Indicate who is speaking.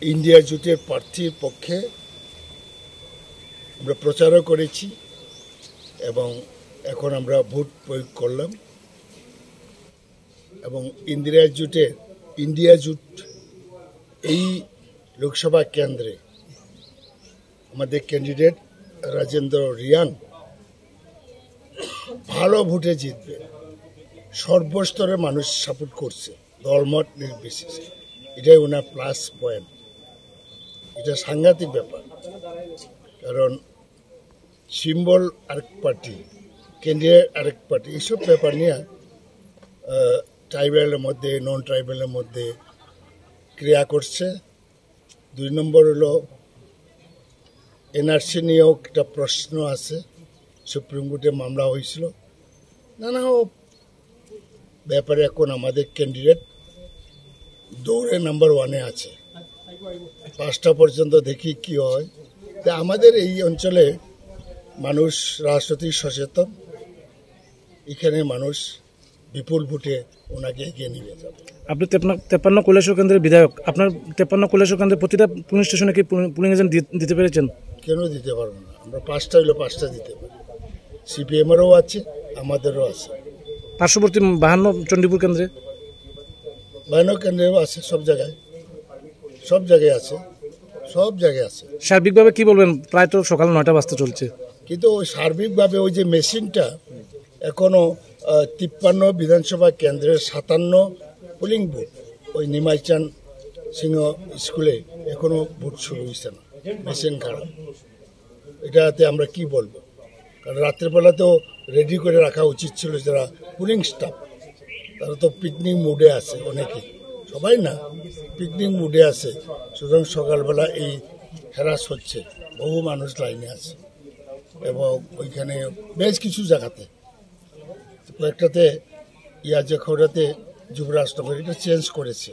Speaker 1: India জোটের প্রার্থীর পক্ষে আমরা প্রচারও করেছি এবং এখন আমরা ভোট প্রয়োগ করলাম এবং ইন্ডিয়া জোট এই লোকসভা কেন্দ্রে আমাদের ক্যান্ডিডেট রাজেন্দ্র রিয়াং ভালো ভোটে জিতবে। সর্বস্তরের মানুষ সাপোর্ট করছে, দলমত নির্বিশেষে। এটাই ওনার প্লাস পয়েন্ট। এটা সাংঘাতিক ব্যাপার, কারণ সিম্বল আরেক পার্টি, ক্যান্ডিডেট আরেক পার্টি, এইসব ব্যাপার নিয়ে ট্রাইবালের মধ্যে নন ট্রাইবালের মধ্যে ক্রিয়া করছে। 2 নম্বর হলো এনআরসি নিয়েও একটা প্রশ্ন আছে, সুপ্রিম কোর্টে মামলা হয়েছিল। নানা ব্যাপারে এখন আমাদের ক্যান্ডিডেট দৌড়ে নাম্বার 1-এ আছে। 5টা পর্যন্ত দেখি কি হয়। তা আমাদের এই অঞ্চলে মানুষ রাজনৈতিক সচেতন, এখানে মানুষ বিপুল ভোটে ওনাকে এগিয়ে নিয়ে যাবে।
Speaker 2: আপনি 53 কৈলাসহর কেন্দ্রের বিধায়ক, আপনার 53 কৈলাসহর কেন্দ্রের প্রতিটা পুলিং স্টেশনে কি পুলিং এজেন্ট দিতে পেরেছেন?
Speaker 1: কেন দিতে পারবো না? আমরা 5টা হইলে 5টা দিতে পারি। সিপিএমেরও আছে, আমাদেরও আছে।
Speaker 2: পার্শ্ববর্তী 52 চণ্ডীপুর কেন্দ্রে
Speaker 1: 52 কেন্দ্রেও আছে, সব জায়গায় আছে।
Speaker 2: সার্বিকভাবে কি বলবেন? প্রায় তো সকাল 9টা বাজতে চলছে,
Speaker 1: কিন্তু ওই সার্বিকভাবে ওই যে মেশিনটা এখনো 53 বিধানসভা কেন্দ্রের 57 পোলিং বুথ, ওই নিমাইচান সিংহ স্কুলে এখনো ভোট শুরু হয়েছে না, মেশিন খারাপ। এটাতে আমরা কি বলবো? কারণ রাত্রেবেলা তো রেডি করে রাখা উচিত ছিল। যারা পুলিং স্টাফ তারা তো পিকনিক মুডে আছে, অনেকে, সবাই না, পিকনিক মুডে আছে। সুতরাং সকালবেলা এই হ্যারাস হচ্ছে, বহু মানুষ লাইনে আছে এবং ওইখানে বেশ কিছু জায়গাতে, কয়েকটাতে ইয়াজাখোড়াতে যুবরাজনগর এটা চেঞ্জ করেছে।